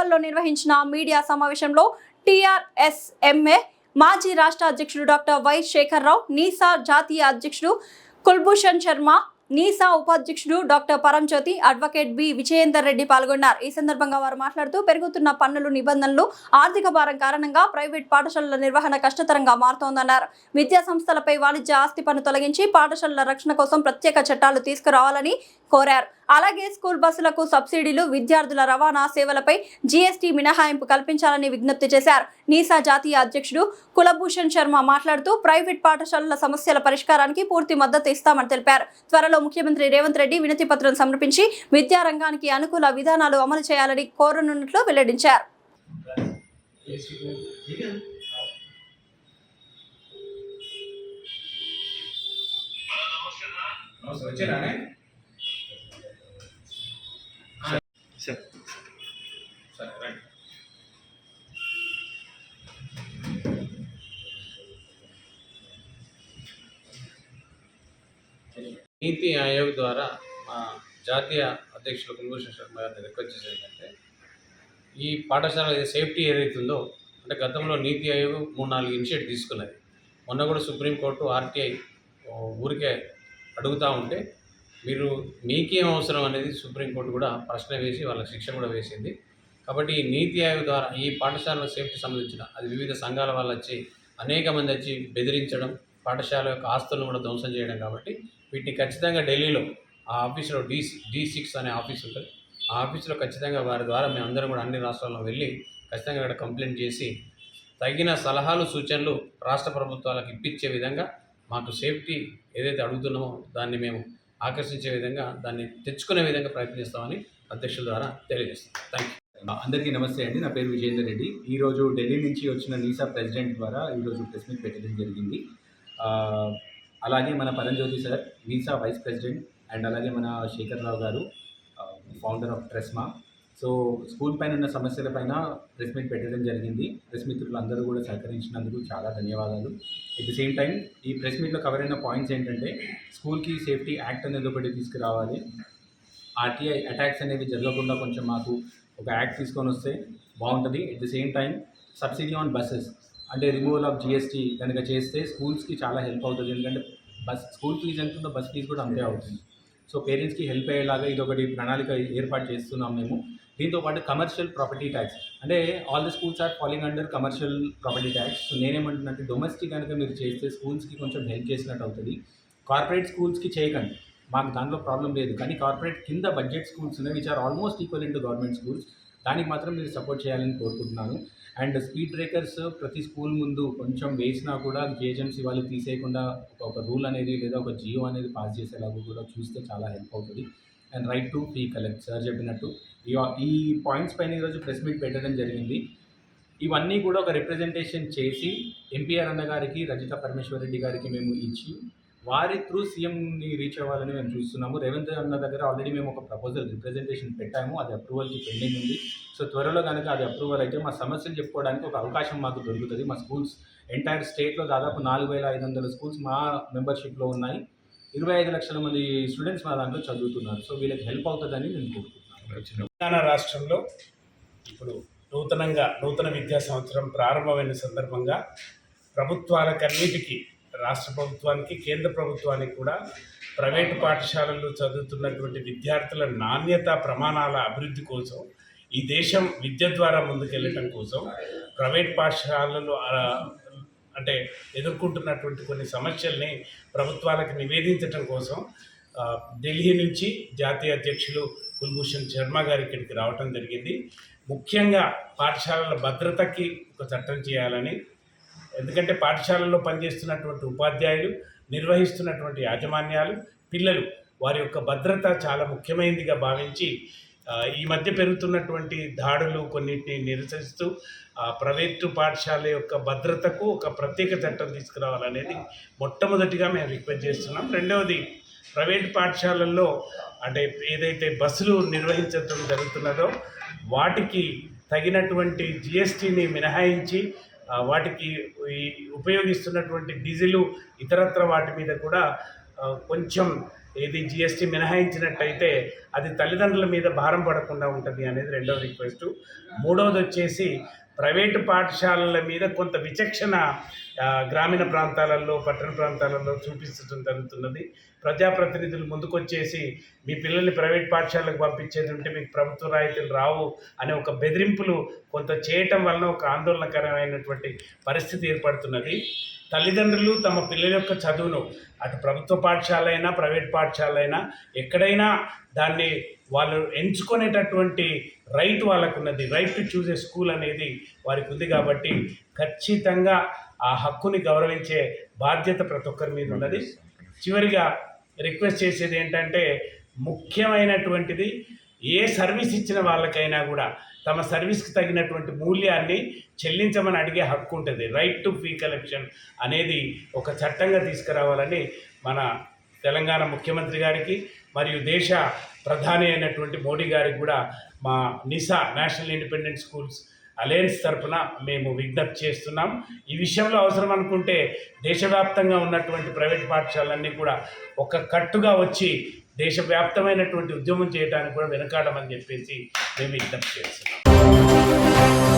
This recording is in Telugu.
ఉప్పల్లో నిర్వహించిన మీడియా సమావేశంలో టీఆర్ఎస్ఎంఏ మాజీ రాష్ట్ర అధ్యక్షుడు డాక్టర్ వై శేఖర్రావు, నీసా జాతీయ అధ్యక్షుడు కుల్భూషణ్ శర్మ, నీసా ఉపాధ్యక్షుడు డాక్టర్ పరంజ్యోతి, అడ్వకేట్ బి విజయేందర్ రెడ్డి పాల్గొన్నారు. ఈ సందర్భంగా వారు మాట్లాడుతూ పెరుగుతున్న పన్నులు, నిబంధనలు, ఆర్థిక భారం కారణంగా ప్రైవేట్ పాఠశాలల నిర్వహణ కష్టతరంగా మారుతోందన్నారు. విద్యా సంస్థలపై వాణిజ్య ఆస్తి పన్ను తొలగించి పాఠశాలల రక్షణ కోసం ప్రత్యేక చట్టాలు తీసుకురావాలని కోరారు. అలాగే స్కూల్ బస్సులకు సబ్సిడీలు, విద్యార్థుల రవాణా సేవలపై జీఎస్టీ మినహాయింపు కల్పించాలని విజ్ఞప్తి చేశారు. నీసా జాతీయ అధ్యక్షుడు కులభూషణ్ శర్మ మాట్లాడుతూ ప్రైవేట్ పాఠశాలల సమస్యల పరిష్కారానికి పూర్తి మద్దతు ఇస్తామని తెలిపారు. త్వరలో ముఖ్యమంత్రి రేవంత్ రెడ్డి వినతి పత్రం సమర్పించి విద్యారంగానికి అనుకూల విధానాలు అమలు చేయాలని కోరనున్నట్లు వెల్లడించారు. నీతి ఆయోగ్ ద్వారా మా జాతీయ అధ్యక్షులు కుల్భూషణ్ శర్మ గారిని రిక్వెస్ట్ చేసేది ఏంటంటే, ఈ పాఠశాల సేఫ్టీ ఏదైతుందో, అంటే గతంలో నీతి ఆయోగ్ 3-4 ఇనిషియేటివ్ తీసుకున్నది. మొన్న కూడా సుప్రీంకోర్టు ఆర్టీఐ ఊరికే అడుగుతూ ఉంటే మీకేం అవసరం అనేది సుప్రీంకోర్టు కూడా ప్రశ్న వేసి వాళ్ళకి శిక్ష కూడా వేసింది. కాబట్టి ఈ నీతి ఆయోగ్ ద్వారా ఈ పాఠశాల సేఫ్టీ సంబంధించిన అది వివిధ సంఘాల వాళ్ళు వచ్చి అనేక మంది వచ్చి బెదిరించడం, పాఠశాల యొక్క ఆస్తులను కూడా ధ్వంసం చేయడం. కాబట్టి వీటిని ఖచ్చితంగా ఢిల్లీలో ఆ ఆఫీసులో D6 అనే ఆఫీస్ ఉంటుంది. ఆ ఆఫీసులో ఖచ్చితంగా వారి ద్వారా మేమందరం కూడా అన్ని రాష్ట్రాల్లో వెళ్ళి ఖచ్చితంగా అక్కడ కంప్లైంట్ చేసి తగిన సలహాలు, సూచనలు రాష్ట్ర ప్రభుత్వాలకు ఇప్పించే విధంగా, మాకు సేఫ్టీ ఏదైతే అడుగుతున్నామో దాన్ని మేము ఆకర్షించే విధంగా, దాన్ని తెచ్చుకునే విధంగా ప్రయత్నిస్తామని అధ్యక్షుల ద్వారా తెలియజేస్తాం. Thank you. అందరికీ నమస్తే అండి. నా పేరు విజయేందర్ రెడ్డి. ఈరోజు ఢిల్లీ నుంచి వచ్చిన నీసా ప్రెసిడెంట్ ద్వారా ఈరోజు ప్రెస్ మీట్ పెట్టడం జరిగింది. అలాగే మన పరంజ్యోతి సార్, నీసా వైస్ ప్రెసిడెంట్, అండ్ అలాగే మన శేఖర్రావు గారు, ఫౌండర్ ఆఫ్ ట్రెస్మా. సో స్కూల్ పైన ఉన్న సమస్యల పైన ప్రెస్ మీట్ పెట్టడం జరిగింది. ప్రెస్ మిత్రులు అందరూ కూడా సహకరించినందుకు చాలా ధన్యవాదాలు. ఎట్ ది సేమ్ టైం ఈ ప్రెస్ మీట్లో కవర్ అయిన పాయింట్స్ ఏంటంటే, స్కూల్కి సేఫ్టీ యాక్ట్ అనేది ఒకటి తీసుకురావాలి, ఆర్టీఐ అటాక్స్ అనేవి జరగకుండా కొంచెం మాకు ఒక యాక్ట్ తీసుకొని వస్తే బాగుంటుంది. At the same time subsidy on buses, అంటే రిమూవల్ ఆఫ్ జీఎస్టీ కనుక చేస్తే స్కూల్స్కి చాలా హెల్ప్ అవుతుంది. ఎందుకంటే స్కూల్ ఫీజు ఎంత ఉందో బస్ ఫీజు కూడా అంతే అవుతుంది. సో పేరెంట్స్కి హెల్ప్ అయ్యేలాగా ఇది ఒకటి ప్రణాళిక ఏర్పాటు చేస్తున్నాం మేము. దీంతోపాటు కమర్షియల్ ప్రాపర్టీ ట్యాక్స్, అంటే all the schools are following under commercial property tax. So నేనేమంటున్నట్టు డొమెస్టిక్ కనుక మీరు చేస్తే స్కూల్స్కి కొంచెం హెల్ప్ చేసినట్టు అవుతుంది. కార్పొరేట్ స్కూల్స్కి చేయకండి, మాకు దాంట్లో ప్రాబ్లం లేదు. కానీ కార్పొరేట్ కింద బడ్జెట్ స్కూల్స్ ఉన్నాయి which are almost equal to government schools, దానికి మాత్రం మీరు సపోర్ట్ చేయాలని కోరుకుంటున్నాను. అండ్ స్పీడ్ బ్రేకర్స్ ప్రతి స్కూల్ ముందు కొంచెం వేసినా కూడా జిహెచ్ఎంసీ వాళ్ళు తీసేయకుండా ఒక రూల్ అనేది లేదా ఒక జియో అనేది పాస్ చేసేలాగా కూడా చూస్తే చాలా హెల్ప్ అవుతుంది. And right to fee collect, sir చెప్పినట్టు ఈ పాయింట్స్ పైన ఈరోజు ప్రెస్ మీట్ పెట్టడం జరిగింది. ఇవన్నీ కూడా ఒక రిప్రజెంటేషన్ చేసి ఎంపీఆర్ అన్న గారికి, రజిత పరమేశ్వర్ రెడ్డి గారికి మేము ఇచ్చి వారి త్రూ సీఎంని రీచ్ అవ్వాలని మేము చూస్తున్నాము. రేవంత్ అన్న దగ్గర ఆల్రెడీ మేము ఒక ప్రపోజల్ రిప్రజెంటేషన్ పెట్టాము, అది అప్రూవల్కి పెండింగ్ ఉంది. సో త్వరలో కనుక అది అప్రూవల్ అయితే మా సమస్యలు చెప్పుకోవడానికి ఒక అవకాశం మాకు దొరుకుతుంది. మా స్కూల్స్ ఎంటైర్ స్టేట్లో దాదాపు 4500 స్కూల్స్ మా మెంబర్షిప్లో ఉన్నాయి. 25 లక్షల మంది స్టూడెంట్స్ మా దాంట్లో చదువుతున్నారు. సో వీళ్ళకి హెల్ప్ అవుతుందని నేను కోరుకుంటున్నాను. తెలంగాణ రాష్ట్రంలో ఇప్పుడు నూతన విద్యా సంవత్సరం ప్రారంభమైన సందర్భంగా ప్రభుత్వాలకన్నిటికీ, రాష్ట్ర ప్రభుత్వానికి, కేంద్ర ప్రభుత్వానికి కూడా ప్రైవేటు పాఠశాలల్లో చదువుతున్నటువంటి విద్యార్థుల నాణ్యత ప్రమాణాల అభివృద్ధి కోసం, ఈ దేశం విద్య ద్వారా ముందుకెళ్ళటం కోసం ప్రైవేట్ పాఠశాలలు అంటే ఎదుర్కొంటున్నటువంటి కొన్ని సమస్యల్ని ప్రభుత్వాలకు నివేదించడం కోసం ఢిల్లీ నుంచి జాతీయ అధ్యక్షులు కుల్భూషణ్ శర్మ గారి ఇక్కడికి రావటం జరిగింది. ముఖ్యంగా పాఠశాలల భద్రతకి ఒక చట్టం చేయాలని, ఎందుకంటే పాఠశాలల్లో పనిచేస్తున్నటువంటి ఉపాధ్యాయులు, నిర్వహిస్తున్నటువంటి యాజమాన్యాలు, పిల్లలు, వారి యొక్క భద్రత చాలా ముఖ్యమైనదిగా భావించి ఈ మధ్య పెరుగుతున్నటువంటి దాడులు కొన్నిటిని నిరసిస్తూ ప్రైవేటు పాఠశాల యొక్క భద్రతకు ఒక ప్రత్యేక చట్టం తీసుకురావాలనేది మొట్టమొదటిగా మేము రిక్వెస్ట్ చేస్తున్నాం. రెండవది, ప్రైవేటు పాఠశాలల్లో అంటే ఏదైతే బస్సులు నిర్వహించడం జరుగుతున్నదో వాటికి తగినటువంటి జిఎస్టీని మినహాయించి వాటికి ఉపయోగిస్తున్నటువంటి డీజిలు ఇతరత్ర వాటి మీద కూడా కొంచెం ఇది జిఎస్టీ మినహాయించినట్టయితే అది తల్లిదండ్రుల మీద భారం పడకుండా ఉంటుంది అనేది రెండవ రిక్వెస్టు. మూడవది వచ్చేసి ప్రైవేటు పాఠశాలల మీద కొంత విచక్షణ గ్రామీణ ప్రాంతాలలో పట్టణ ప్రాంతాలలో చూపించడం జరుగుతున్నది. ప్రజాప్రతినిధులు ముందుకొచ్చేసి మీ పిల్లల్ని ప్రైవేట్ పాఠశాలకు పంపించేది ఉంటే మీకు ప్రభుత్వ రాయితీలు రావు అనే ఒక బెదిరింపులు కొంత చేయటం వలన ఒక ఆందోళనకరమైనటువంటి పరిస్థితి ఏర్పడుతున్నది. తల్లిదండ్రులు తమ పిల్లల యొక్క చదువును అటు ప్రభుత్వ పాఠశాల అయినా ప్రైవేట్ పాఠశాల అయినా ఎక్కడైనా దాన్ని వాళ్ళు ఎంచుకునేటటువంటి రైట్ వాళ్ళకు ఉన్నది. Right to choose a school అనేది వారికి ఉంది కాబట్టి ఖచ్చితంగా ఆ హక్కుని గౌరవించే బాధ్యత ప్రతి ఒక్కరి మీద ఉన్నది. చివరిగా రిక్వెస్ట్ చేసేది ఏంటంటే ముఖ్యమైనటువంటిది ఏ సర్వీస్ ఇచ్చిన వాళ్ళకైనా కూడా తమ సర్వీస్కి తగినటువంటి మూల్యాన్ని చెల్లించమని అడిగే హక్కు ఉంటుంది. రైట్ టు ఫీ కలెక్షన్ అనేది ఒక చట్టంగా తీసుకురావాలని మన తెలంగాణ ముఖ్యమంత్రి గారికి మరియు దేశ ప్రధాని అయినటువంటి మోడీ గారికి కూడా మా Nisa national independent schools alliance తరఫున మేము విజ్ఞప్తి చేస్తున్నాం. ఈ విషయంలో అవసరం అనుకుంటే దేశవ్యాప్తంగా ఉన్నటువంటి ప్రైవేట్ పాఠశాలన్నీ కూడా ఒక కట్టుగా వచ్చి దేశవ్యాప్తమైనటువంటి ఉద్యమం చేయడానికి కూడా వెనకాడమని చెప్పేసి మేము విజ్ఞప్తి చేస్తున్నాం.